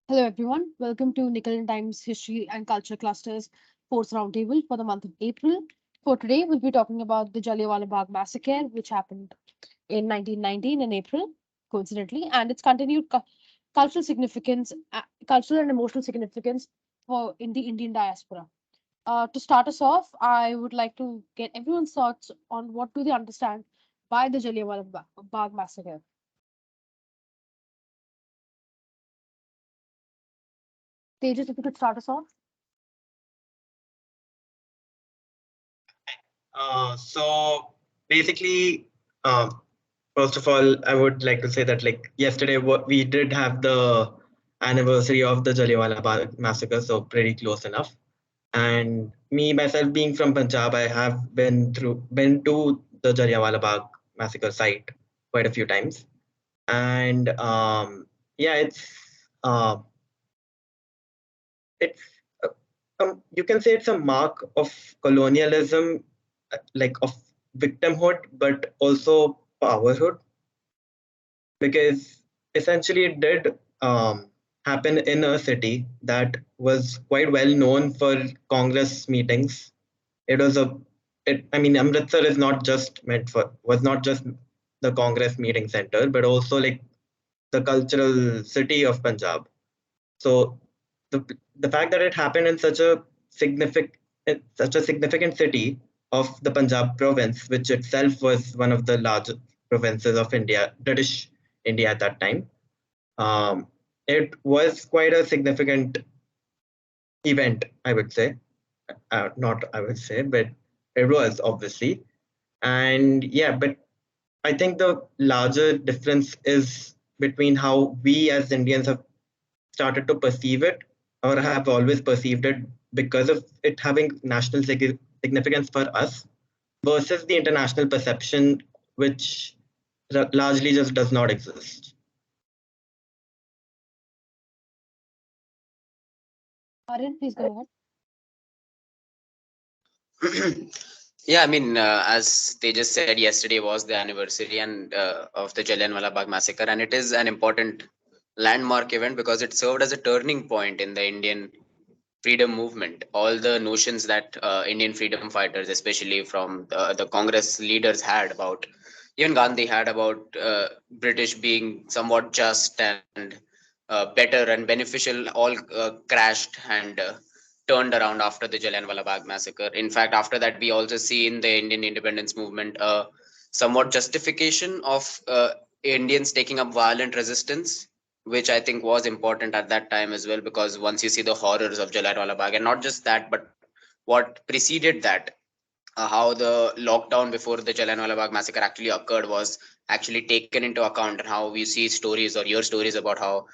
Hello, everyone. Welcome to Nickel and Times History and Culture Clusters Force Roundtable for the month of April. For today, we'll be talking about the Jallianwala Bagh Massacre, which happened in 1919 in April, coincidentally, and its continued cultural significance, cultural and emotional significance for in the Indian diaspora. To start us off, I would like to get everyone's thoughts on what do they understand by the Jallianwala Bagh Massacre. Tejas, if you could start us off. So basically, first of all, I would like to say that yesterday we did have the anniversary of the Jallianwala Bagh massacre, so pretty close enough. And me myself being from Punjab, I have been to the Jallianwala Bagh massacre site quite a few times, and yeah, uh, it's you can say it's a mark of colonialism, like of victimhood, but also powerhood, because essentially it did happen in a city that was quite well known for Congress meetings. It was a, I mean, Amritsar is not just was not just the Congress meeting center, but also like the cultural city of Punjab. So the the fact that it happened in such a significant city of the Punjab province, which itself was one of the largest provinces of India, British India at that time, um, it was quite a significant event, I would say. Not I would say, but it was obviously. And yeah, but I think the larger difference is between how we as Indians have started to perceive it or have always perceived it because of it having significance for us versus the international perception, which largely just does not exist. Aryan, please go ahead. Yeah, I mean, as they just said, yesterday was the anniversary and of the Jallianwala Bagh massacre, and it is an important landmark event because it served as a turning point in the Indian freedom movement. All the notions that Indian freedom fighters, especially from the Congress leaders, had about, even Gandhi had about British being somewhat just and better and beneficial, all crashed and turned around after the Jallianwala Bagh massacre. In fact, after that, we also see in the Indian independence movement somewhat justification of Indians taking up violent resistance, which I think was important at that time as well, because once you see the horrors of Jallianwala Bagh, and not just that, but what preceded that, how the lockdown before the Jallianwala Bagh massacre actually occurred was actually taken into account, and how we see stories or your stories about how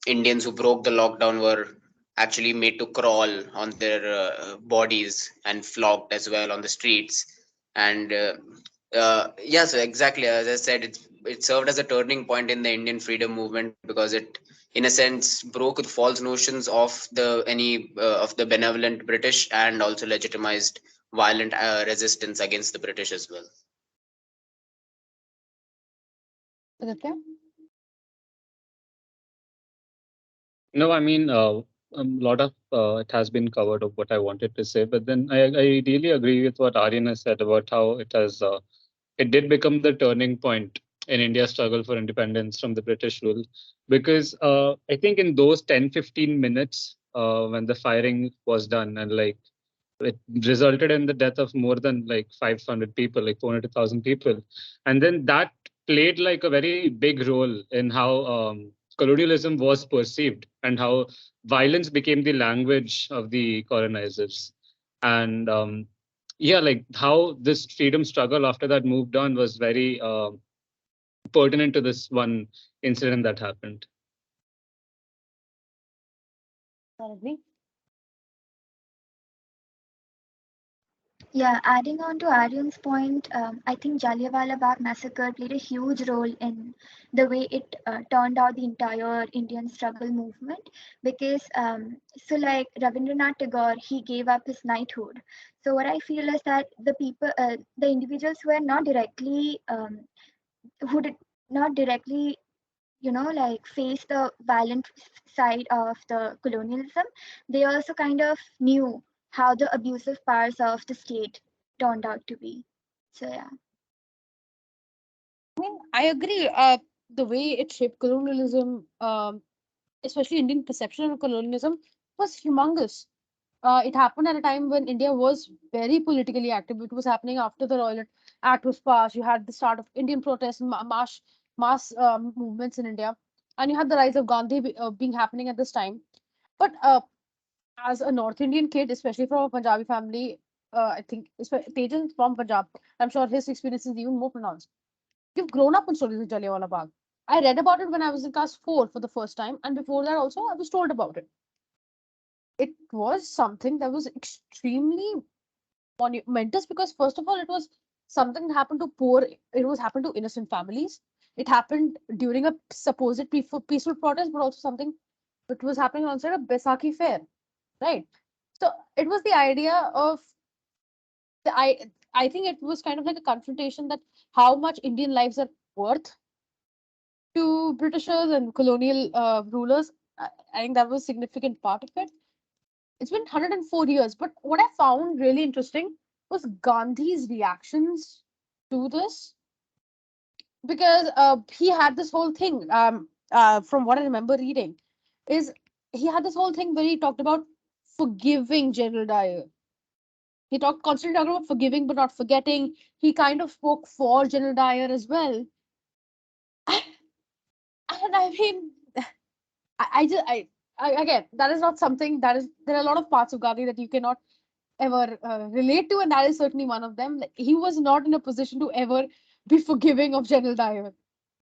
Indians who broke the lockdown were actually made to crawl on their bodies and flogged as well on the streets. And yeah, so exactly as I said, it served as a turning point in the Indian freedom movement because it, in a sense, broke with false notions of the benevolent British and also legitimized violent resistance against the British as well. Aditya? No, I mean, a lot of it has been covered of what I wanted to say, but then I really agree with what Aryan has said about how it did become the turning point in India's struggle for independence from the British rule. Because I think in those 10-15 minutes when the firing was done, and like it resulted in the death of more than like 500 people, like 400 to 1,000 people. And then that played like a very big role in how colonialism was perceived and how violence became the language of the colonizers. And yeah, like how this freedom struggle after that moved on was very pertinent to this one incident that happened. Probably. Yeah, adding on to Aryan's point, I think Jallianwala Bagh massacre played a huge role in the way it turned out the entire Indian struggle movement. Because, so like Rabindranath Tagore, he gave up his knighthood. So what I feel is that the individuals who are not directly, who did not directly like face the violent side of the colonialism, they also kind of knew how the abusive powers of the state turned out to be. So yeah. I mean, I agree. The way it shaped colonialism, especially Indian perception of colonialism, was humongous. It happened at a time when India was very politically active. It was happening after the Royal Act was passed. You had the start of Indian protests, mass movements in India, and you had the rise of Gandhi being happening at this time. But as a North Indian kid, especially from a Punjabi family, I think Tejan is from Punjab. I'm sure his experience is even more pronounced. You've grown up on stories of Jallianwala Bagh. I read about it when I was in class 4 for the first time, and before that also I was told about it. It was something that was extremely monumentous because first of all, it was something that happened to it was happened to innocent families. It happened during a supposed peaceful protest, but also something that was happening alongside a Baisakhi fair, right? So it was the idea of the I think it was kind of like a confrontation that how much Indian lives are worth to Britishers and colonial rulers. I think that was a significant part of it. It's been 104 years, but what I found really interesting was Gandhi's reactions to this because he had this whole thing. From what I remember reading, is he had this whole thing where he talked about forgiving General Dyer. He talked constantly talking about forgiving but not forgetting. He kind of spoke for General Dyer as well. And I mean, I just I again that is not something that is there are a lot of parts of Gandhi that you cannot ever relate to, and that is certainly one of them. Like, he was not in a position to ever be forgiving of General Dyer,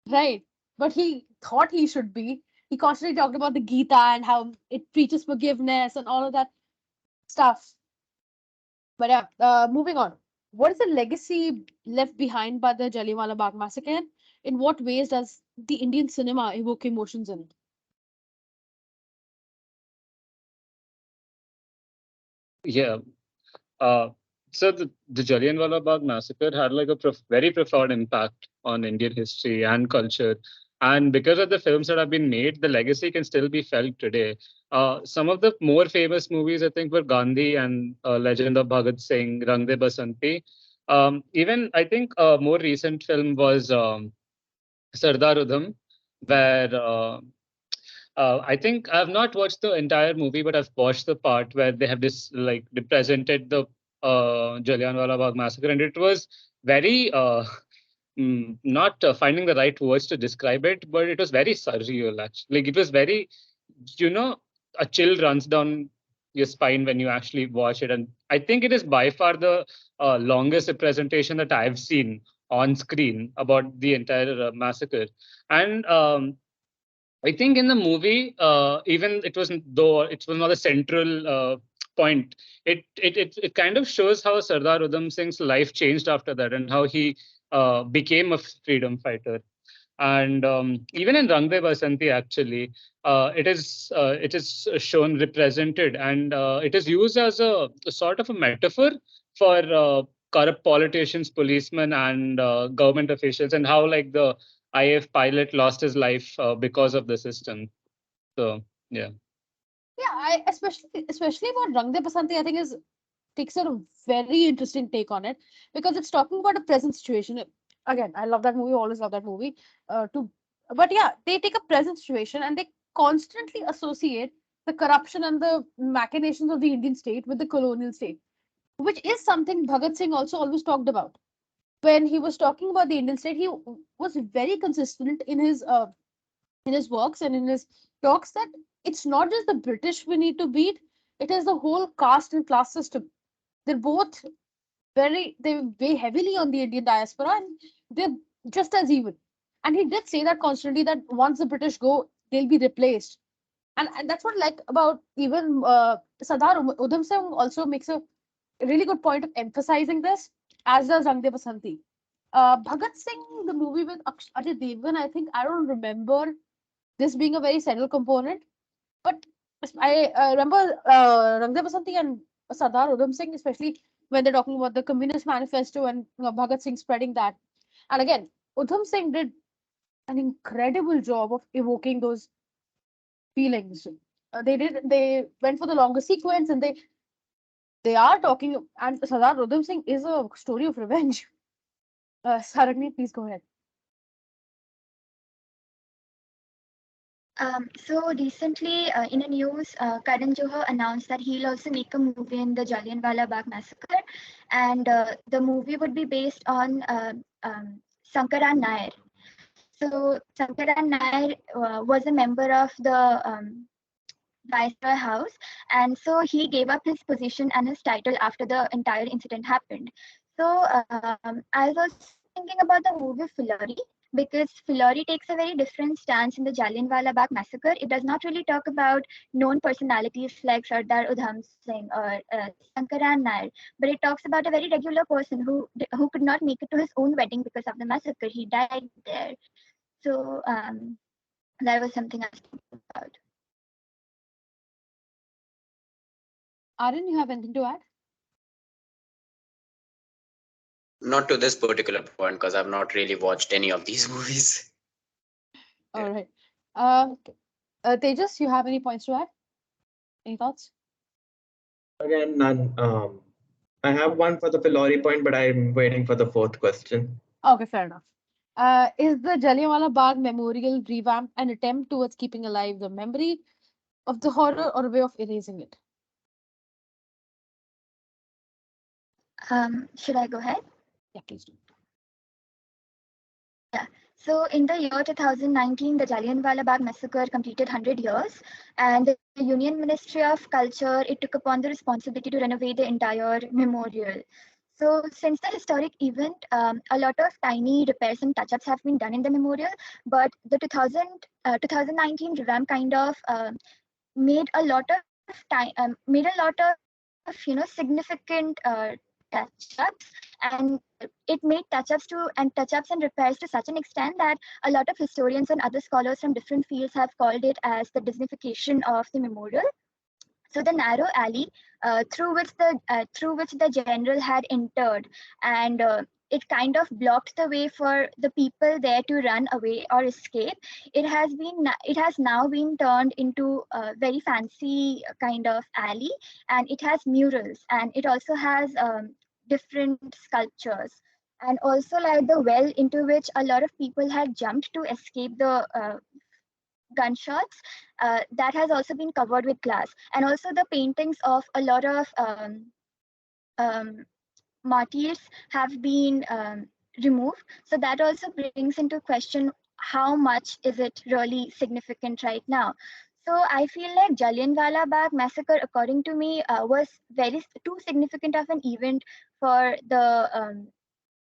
right? But he thought he should be. He constantly talked about the Gita and how it preaches forgiveness and all of that stuff. But yeah, moving on. What is the legacy left behind by the Jallianwala Bagh massacre? In what ways does the Indian cinema evoke emotions in? Yeah. Uh, so the Jallianwala Bagh massacre had like a very profound impact on Indian history and culture. And because of the films that have been made, the legacy can still be felt today. Some of the more famous movies, I think, were Gandhi and Legend of Bhagat Singh, Rang De Basanti. Even I think a more recent film was Sardar Udham, where I think I've not watched the entire movie, but I've watched the part where they have this like represented the Jallianwala Bagh massacre, and it was very not finding the right words to describe it, but it was very surreal. Actually, like it was very, you know, a chill runs down your spine when you actually watch it, and I think it is by far the longest representation that I've seen on screen about the entire massacre, and I think in the movie, even it was though it was not a central point. It kind of shows how Sardar Udham Singh's life changed after that, and how he became a freedom fighter. And even in Rang De Basanti, actually, it is shown represented, and it is used as a sort of a metaphor for corrupt politicians, policemen, and government officials, and how like the IF pilot lost his life because of the system. So yeah. Yeah, I especially about Rang De Basanti, I think is takes a very interesting take on it because it's talking about a present situation. Again, I love that movie, always love that movie. To But yeah, they take a present situation and they constantly associate the corruption and the machinations of the Indian state with the colonial state, which is something Bhagat Singh also always talked about. When he was talking about the Indian state, he was very consistent in his works and in his talks that it's not just the British we need to beat, it is the whole caste and class system. They're both they weigh heavily on the Indian diaspora and they're just as evil. And he did say that constantly that once the British go, they'll be replaced. And that's what I like about even Sardar Udham Singh also makes a really good point of emphasizing this, as does Rang De Basanti. Bhagat Singh, the movie with Ajay Devgan, I think I don't remember this being a very central component. But I remember Rang De Basanti and Sardar Udham Singh, especially when they're talking about the Communist Manifesto and Bhagat Singh spreading that. And again, Udham Singh did an incredible job of evoking those feelings. They went for the longer sequence, and they are talking. And Sardar Udham Singh is a story of revenge. Saragni, please go ahead. So recently, in a news, Karan Johar announced that he'll also make a movie in the Jallianwala Bagh Massacre, and the movie would be based on Sankaran Nair. So Sankaran Nair was a member of the Viceroy House, and so he gave up his position and his title after the entire incident happened. So I was also thinking about the movie Filari, because Filari takes a very different stance in the Jallianwala Bagh massacre. It does not really talk about known personalities like Sardar Udham Singh or Sankaran Nair, but it talks about a very regular person who could not make it to his own wedding because of the massacre. He died there. So that was something I was thinking about. Aryan, you have anything to add? Not to this particular point, because I've not really watched any of these movies. All right. Tejas, you have any points to add? Any thoughts? Again, none. I have one for the Filori point, but I'm waiting for the fourth question. Okay, fair enough. Is the Jallianwala Bagh Memorial revamp an attempt towards keeping alive the memory of the horror, or a way of erasing it? Should I go ahead? Yeah, please do. Yeah. So in the year 2019, the Jallianwala Bagh massacre completed 100 years, and the Union Ministry of Culture, it took upon the responsibility to renovate the entire memorial. So since the historic event, a lot of tiny repairs and touch-ups have been done in the memorial, but the 2019 revamp kind of made a lot of time, made a lot of significant touch-ups, and it made touch-ups and repairs to such an extent that a lot of historians and other scholars from different fields have called it as the Disneyfication of the memorial. So the narrow alley through which the general had entered, and it kind of blocked the way for the people there to run away or escape. It has now been turned into a very fancy kind of alley, and it has murals, and it also has different sculptures, and also like the well into which a lot of people had jumped to escape the gunshots, that has also been covered with glass, and also the paintings of a lot of um, martyrs have been removed. So that also brings into question how much is it really significant right now. So I feel like Jallianwala Bagh massacre, according to me, was very too significant of an event for the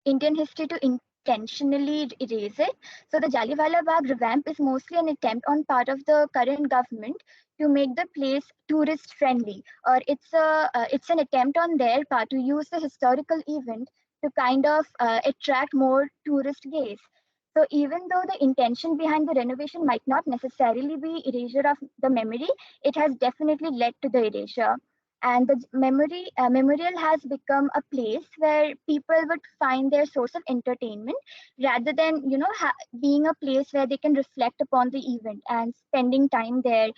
Indian history to intentionally erase it. So the Jallianwala Bagh revamp is mostly an attempt on part of the current government to make the place tourist friendly, or it's an attempt on their part to use the historical event to kind of attract more tourist gaze. So even though the intention behind the renovation might not necessarily be erasure of the memory, it has definitely led to the erasure. And the memorial has become a place where people would find their source of entertainment, rather than being a place where they can reflect upon the event and spending time there,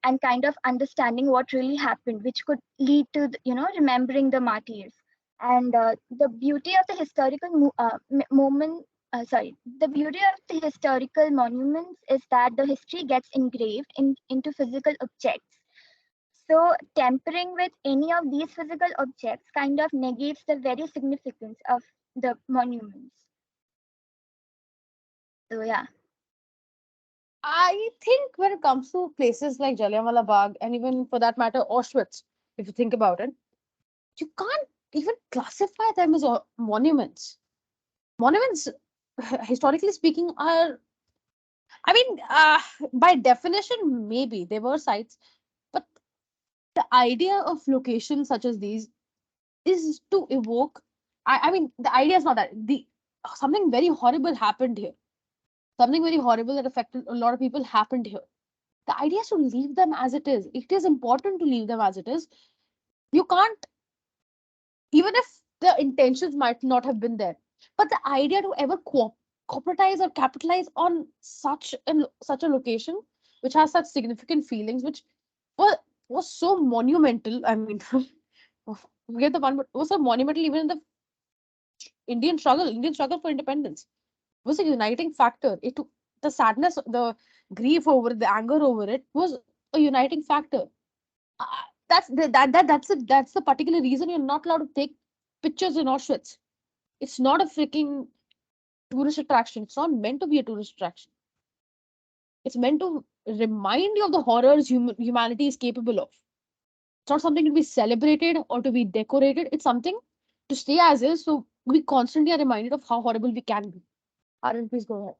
and kind of understanding what really happened, which could lead to remembering the martyrs. And the beauty of the historical moment sorry, the beauty of the historical monuments is that the history gets engraved into physical objects. So tampering with any of these physical objects kind of negates the very significance of the monuments. So yeah. I think when it comes to places like Jallianwala Bagh, and even for that matter, Auschwitz, if you think about it, you can't even classify them as monuments. Monuments, historically speaking, are, I mean, by definition, maybe they were sites, but the idea of locations such as these is to evoke. I mean, the idea is not that something very horrible happened here. Something very horrible that affected a lot of people happened here. The idea is to leave them as it is. It is important to leave them as it is. You can't, even if the intentions might not have been there, but the idea to ever corporatize or capitalize on such a location which has such significant feelings, which was was so monumental. I mean, forget the one, but was so monumental even in the Indian struggle for independence. Was a uniting factor. It the sadness, the grief over it, the anger over it was a uniting factor. That's the particular reason you're not allowed to take pictures in Auschwitz. It's not a freaking tourist attraction. It's not meant to be a tourist attraction. It's meant to remind you of the horrors humanity is capable of. It's not something to be celebrated or to be decorated. It's something to stay as is. So we constantly are reminded of how horrible we can be. Aaron, please go ahead.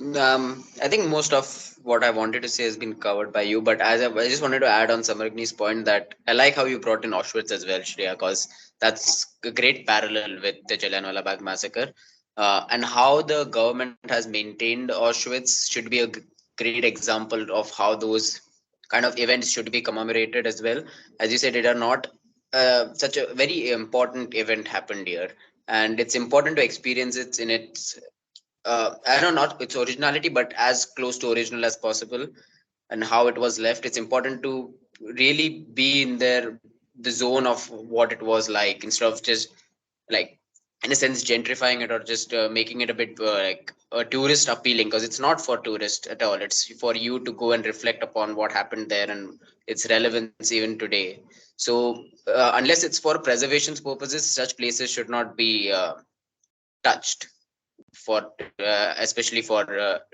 I think most of what I wanted to say has been covered by you, but I just wanted to add on Samragni's point that I like how you brought in Auschwitz as well, Shreya, because that's a great parallel with the Jallianwala Bagh massacre, and how the government has maintained Auschwitz should be a great example of how those kind of events should be commemorated as well. As you said, it are not such a very important event happened here, and it's important to experience it in its I know not its originality, but as close to original as possible, and how it was left. It's important to really be in the zone of what it was like, instead of just like, in a sense, gentrifying it or just making it a bit like a tourist appealing, because it's not for tourists at all. It's for you to go and reflect upon what happened there and its relevance even today. So unless it's for preservation purposes, such places should not be touched for especially for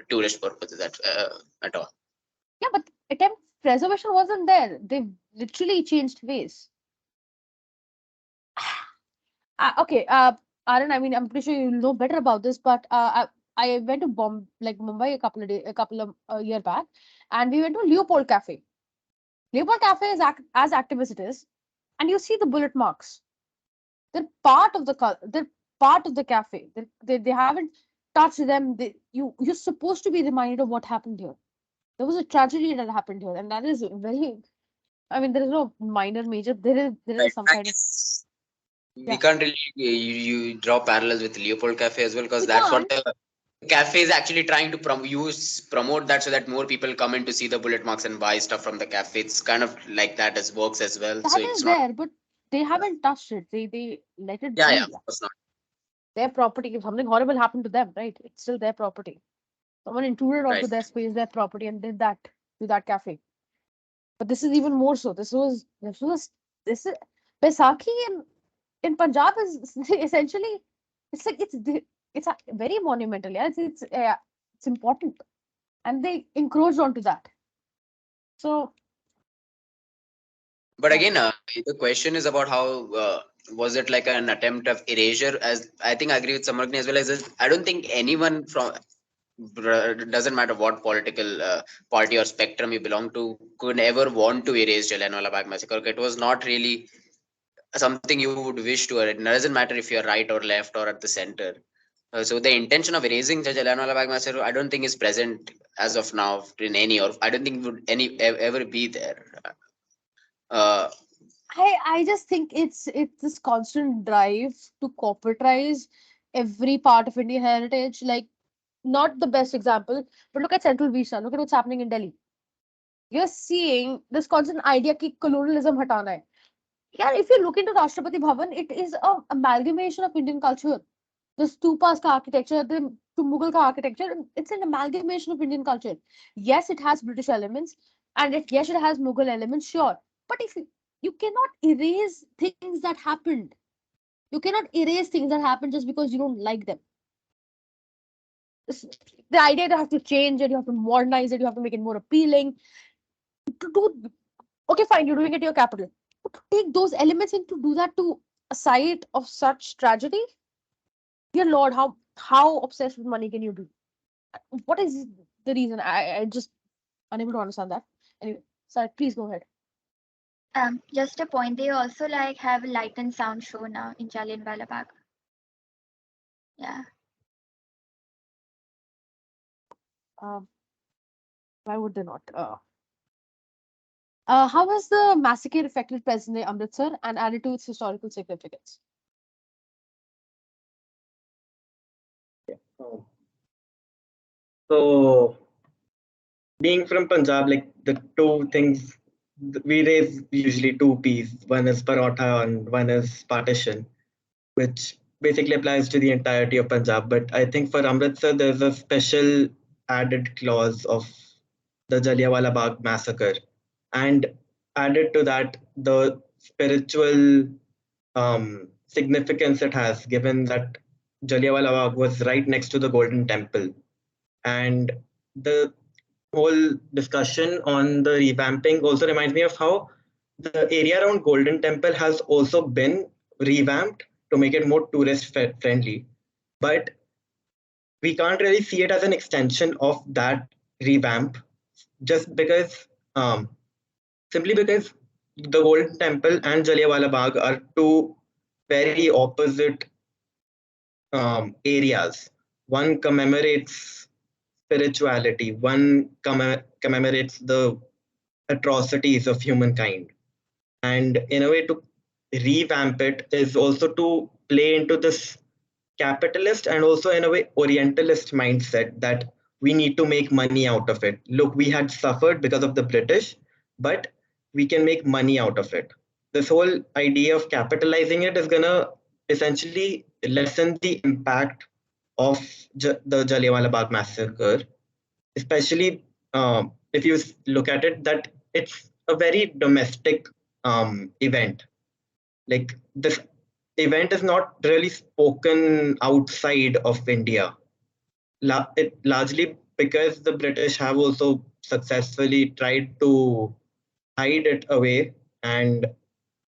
tourist purposes at all. Yeah, but attempt preservation wasn't there. They literally changed ways. Okay, Aaron, I mean, I'm pretty sure you know better about this, but I went to Mumbai a couple of year back, and we went to Leopold Cafe. Leopold Cafe is as activist it is, and you see the bullet marks. They're part of they're part of the cafe. They haven't touched them. You're supposed to be reminded of what happened here. There was a tragedy that happened here, and that is very. I mean, there is no minor, major. There Right. is some I kind of. guess we Yeah, can't really you draw parallels with Leopold Cafe as well, because we that's what can't. the cafe is actually trying to promote that, so that more people come in to see the bullet marks and buy stuff from the cafe. It's kind of like that as works as well. So That it's is not. there, but they haven't touched it. They let it Yeah, be of course not. their property. If something horrible happened to them, right? It's still their property. Someone intruded onto Right. their space, their property, and did that to that cafe. But this is even more so. This is Baisakhi in Punjab is essentially it's like it's a very monumental. Yeah, it's important, and they encroached onto that. So But yeah, again, the question is about how was it like an attempt of erasure? As I think I agree with Samarkni as well as this, I don't think anyone from doesn't matter what political party or spectrum you belong to could ever want to erase Jallianwala Bagh massacre. It was not really something you would wish to. It doesn't matter if you're right or left or at the center. So the intention of erasing the Jallianwala Bagh massacre, I don't think is present as of now in any, or I don't think would ever be there. Uh, I just think it's this constant drive to corporatize every part of Indian heritage. Like not the best example, but look at Central Vista. Look at what's happening in Delhi. You're seeing this constant idea that colonialism hatana hai. Yeah, if you look into Rashtrapati Bhavan, it is a amalgamation of Indian culture. The stupas ka architecture, the to Mughal ka architecture, it's an amalgamation of Indian culture. Yes, it has British elements, and yes, it has Mughal elements, sure. But if you cannot erase things that happened, you cannot erase things that happened just because you don't like them. The idea to have to change it, you have to modernize it, you have to make it more appealing. To do okay, fine, you're doing it to your capital. But to take those elements and to do that to a site of such tragedy, dear Lord, how obsessed with money can you be? What is the reason? I just unable to understand that. Anyway, sorry, please go ahead. Just a point. They also like have a light and sound show now in Jallianwala Bagh. Yeah. Um, why would they not? How has the massacre affected present-day Amritsar and added to its historical significance? Um, So, being from Punjab, like the two things we raise usually two P's. One is parotha and one is partition, which basically applies to the entirety of Punjab. But I think for Amritsar, there's a special added clause of the Jallianwala Bagh massacre, and added to that the spiritual significance it has, given that Jallianwala Bagh was right next to the Golden Temple, and the whole discussion on the revamping also reminds me of how the area around Golden Temple has also been revamped to make it more tourist friendly. But we can't really see it as an extension of that revamp, just because, simply because the Golden Temple and Jallianwala Bagh are two very opposite areas. One commemorates spirituality, one commemorates the atrocities of humankind. And in a way, to revamp it is also to play into this capitalist and also, in a way, orientalist mindset that we need to make money out of it. Look, we had suffered because of the British, but we can make money out of it. This whole idea of capitalizing it is going to essentially lessen the impact of the Jallianwala Bagh massacre, especially if you look at it that it's a very domestic event. Like this event is not really spoken outside of India, largely because the British have also successfully tried to hide it away. And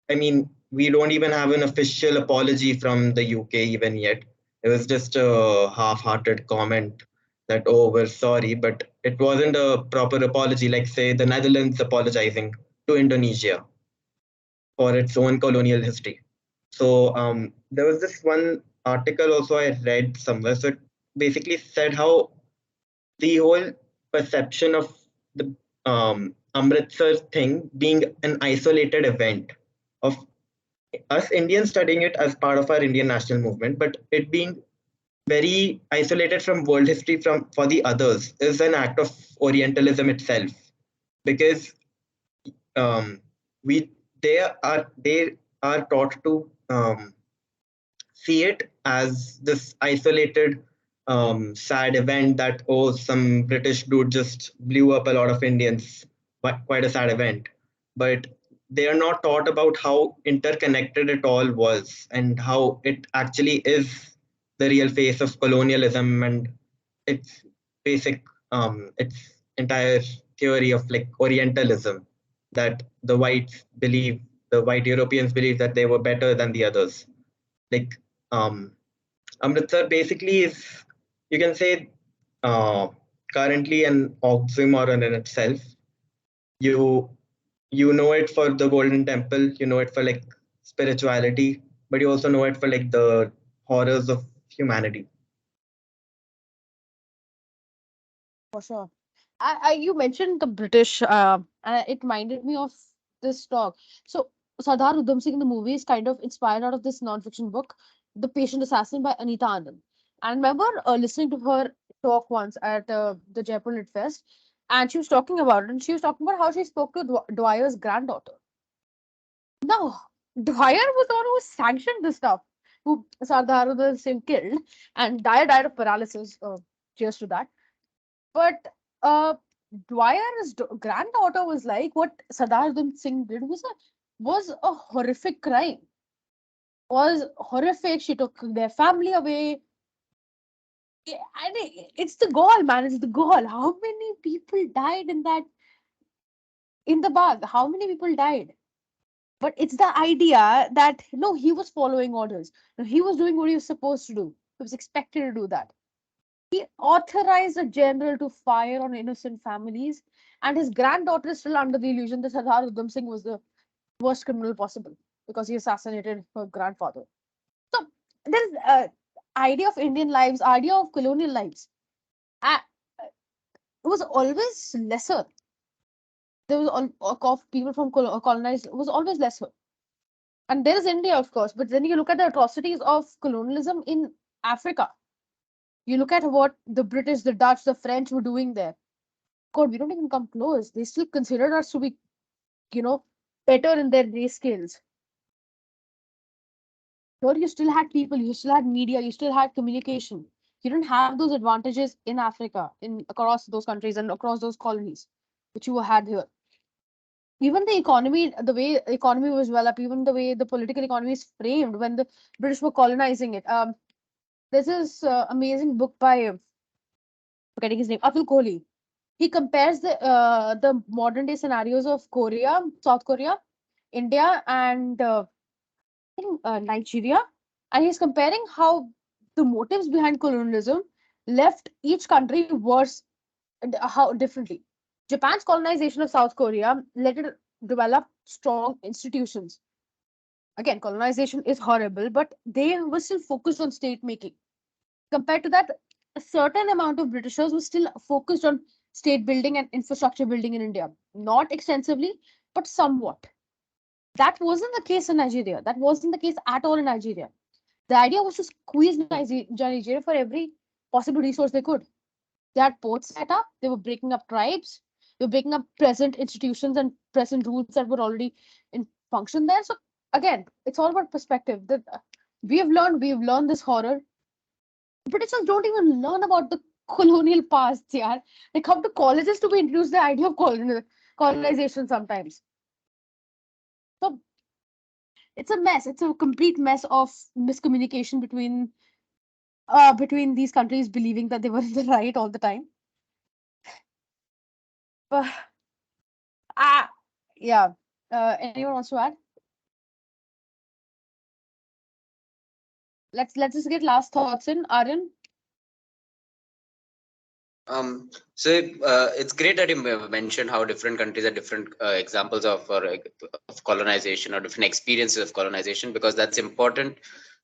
I mean, we don't even have an official apology from the UK even yet. It was just a half-hearted comment that, oh, we're sorry, but it wasn't a proper apology, like, say, the Netherlands apologizing to Indonesia for its own colonial history. So there was this one article also I read somewhere. So it basically said how the whole perception of the Amritsar thing being an isolated event of us Indians studying it as part of our Indian national movement, but it being very isolated from world history from for the others is an act of Orientalism itself, because um, we they are taught to see it as this isolated sad event that, oh, some British dude just blew up a lot of Indians, but quite a sad event. But they are not taught about how interconnected it all was and how it actually is the real face of colonialism and its basic its entire theory of like Orientalism, that the white Europeans believe that they were better than the others. Like um, Amritsar basically is, you can say, uh, currently an oxymoron in itself. You you know it for the Golden Temple, you know it for like spirituality, but you also know it for like the horrors of humanity. For sure. You mentioned the British, and it reminded me of this talk. So, Sardar Udham Singh in the movie is kind of inspired out of this non-fiction book, The Patient Assassin by Anita Anand. And I remember listening to her talk once at the Jaipur Lit Fest, and she was talking about it, and she was talking about how she spoke to Dwyer's granddaughter. Now, Dwyer was the one who sanctioned this stuff, who Sardar Udham Singh killed, and Dwyer died of paralysis. Cheers to that. But uh, Dwyer's granddaughter was like, what Sardar Singh did was a horrific crime. Was horrific. She took their family away. And it's the goal, man. It's the goal. How many people died in the bag? How many people died? But it's the idea that no, he was following orders. No, he was doing what he was supposed to do. He was expected to do that. He authorized a general to fire on innocent families, and his granddaughter is still under the illusion that Sardar Udham Singh was the worst criminal possible because he assassinated her grandfather. So there is idea of Indian lives, idea of colonial lives. Uh, it was always lesser. There was of people from colonized was always lesser. And there is India, of course, but then you look at the atrocities of colonialism in Africa. You look at what the British, the Dutch, the French were doing there. God, we don't even come close. They still considered us to be, you know, better in their race skills. Here you still had people, you still had media, you still had communication. You didn't have those advantages in Africa, in across those countries and across those colonies, which you had here. Even the economy, the way the economy was developed, even the way the political economy is framed when the British were colonizing it. There's this amazing book by forgetting his name, Atul Kohli. He compares the modern day scenarios of Korea, South Korea, India, and I think Nigeria, and he's comparing how the motives behind colonialism left each country worse, how differently. Japan's colonization of South Korea let it develop strong institutions. Again, colonization is horrible, but they were still focused on state making. Compared to that, a certain amount of Britishers were still focused on state building and infrastructure building in India. Not extensively, but somewhat. That wasn't the case in Nigeria. That wasn't the case at all in Nigeria. The idea was to squeeze Nigeria for every possible resource they could. They had ports set up, they were breaking up tribes, they were breaking up present institutions and present rules that were already in function there. So again, it's all about perspective. That we've learned this horror. Britishers don't even learn about the colonial past, yeah. They come to colleges to be introduced the idea of colonization sometimes. So it's a mess. It's a complete mess of miscommunication between these countries believing that they were in the right all the time. But yeah. Anyone wants to add? Let's just get last thoughts in. Aryan? So it's great that you mentioned how different countries are different examples of colonization or different experiences of colonization, because that's important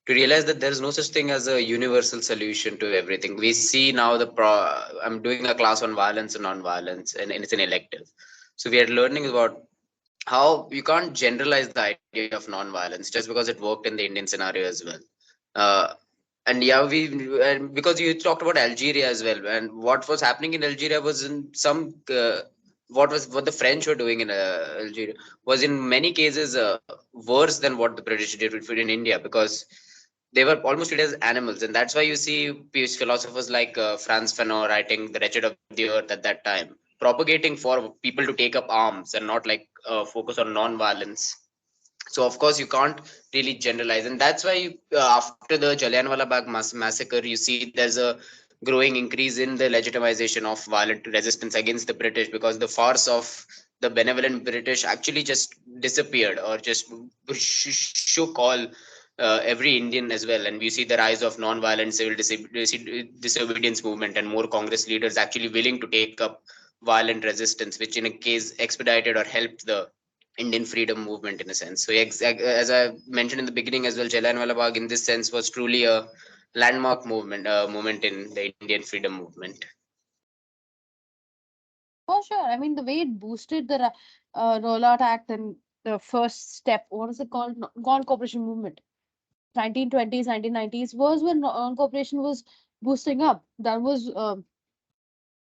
to realize that there is no such thing as a universal solution to everything. We see now I'm doing a class on violence and non-violence, and it's an elective. So we are learning about how you can't generalize the idea of non-violence just because it worked in the Indian scenario as well. Uh, and yeah, and because you talked about Algeria as well, and what was happening in Algeria was in some what the French were doing in Algeria was in many cases worse than what the British did in India, because they were almost treated as animals, and that's why you see philosophers like Franz Fanon writing "The Wretched of the Earth" at that time, propagating for people to take up arms and not like focus on non-violence. So of course you can't really generalize, and that's why after the Jallianwala Bagh massacre, you see there's a growing increase in the legitimization of violent resistance against the British, because the farce of the benevolent British actually just disappeared, or just shook all every Indian as well. And we see the rise of non-violent civil disobedience movement, and more Congress leaders actually willing to take up violent resistance, which in a case expedited or helped the Indian freedom movement in a sense. So as I mentioned in the beginning as well, Jallianwala Bagh in this sense was truly a landmark moment in the Indian freedom movement. For sure. I mean, the way it boosted the Rollout Act and the first step, what is it called? Non-cooperation movement. 1920s, 1990s was when non-cooperation was boosting up. That was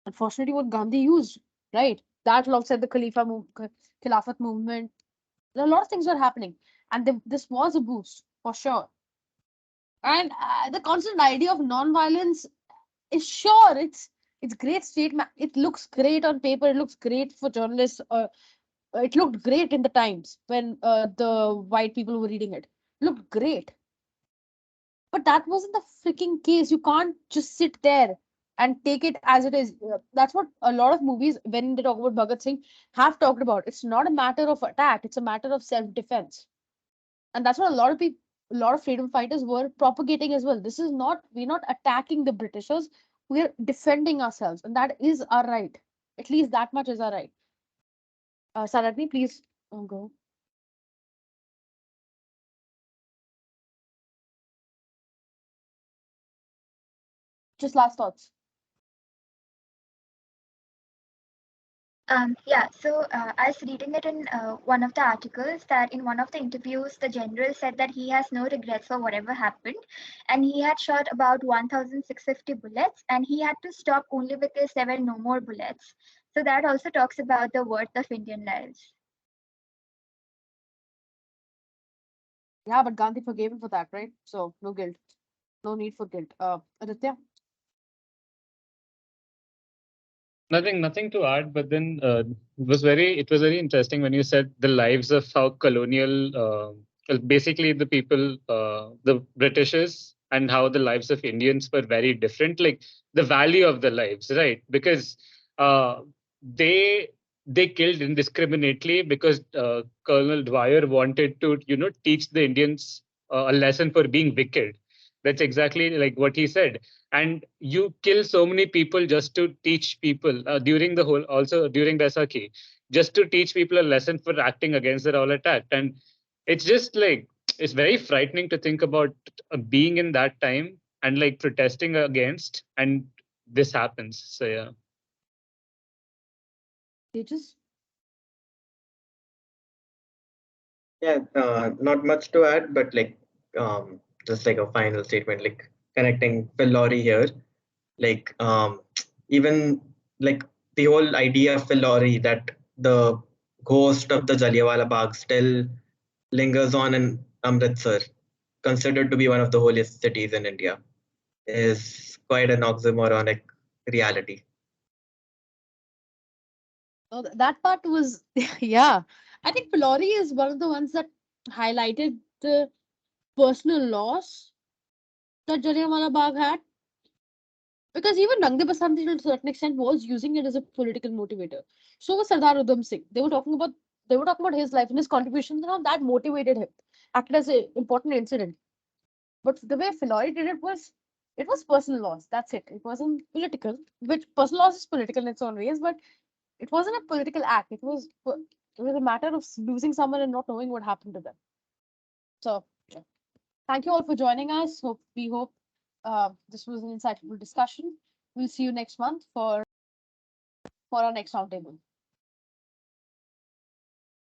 unfortunately what Gandhi used, right? That alongside the Khilafat movement, a lot of things were happening, and this was a boost for sure. And the constant idea of non-violence is sure it's great statement. It looks great on paper. It looks great for journalists. It looked great in the Times when the white people were reading it. Looked great. But that wasn't the freaking case. You can't just sit there and take it as it is. That's what a lot of movies, when they talk about Bhagat Singh, have talked about. It's not a matter of attack, it's a matter of self defense. And that's what a lot of people, a lot of freedom fighters were propagating as well. This is not, we're not attacking the Britishers, we're defending ourselves. And that is our right. At least that much is our right. Saratni, please go. Just last thoughts. Yeah, so I was reading it in one of the articles that in one of the interviews, the general said that he has no regrets for whatever happened, and he had shot about 1,650 bullets, and he had to stop only because there were no more bullets. So that also talks about the worth of Indian lives. Yeah, but Gandhi forgave him for that, right? So no guilt. No need for guilt. Aditya? Nothing to add, but then it was very interesting when you said the lives of how colonial, well, basically the people, the Britishers, and how the lives of Indians were very different. Like the value of the lives, right? Because uh, they they killed indiscriminately because Colonel Dwyer wanted to, teach the Indians a lesson for being wicked. That's exactly like what he said. And you kill so many people just to teach people during the whole, also during Baisakhi, just to teach people a lesson for acting against the all attack. And it's just like it's very frightening to think about being in that time and like protesting against, and this happens. So yeah. Tejas? Yeah, not much to add, but like just like a final statement, like connecting Phil Laurie here, like even like the whole idea of Phil Laurie that the ghost of the Jallianwala Bagh still lingers on in Amritsar, considered to be one of the holiest cities in India, is quite an oxymoronic reality. Oh, that part was, yeah. I think Filori is one of the ones that highlighted the personal loss that Jallianwala Bagh had. Because even Nangde Basanti to a certain extent was using it as a political motivator. So was Sardar Udham Singh. They were talking about his life and his contributions and how that motivated him, acted as an important incident. But the way Filori did it was personal loss. That's it. It wasn't political, which personal loss is political in its own ways, but it wasn't a political act. It was a matter of losing someone and not knowing what happened to them. So yeah. Thank you all for joining us. We hope this was an insightful discussion. We'll see you next month for our next roundtable.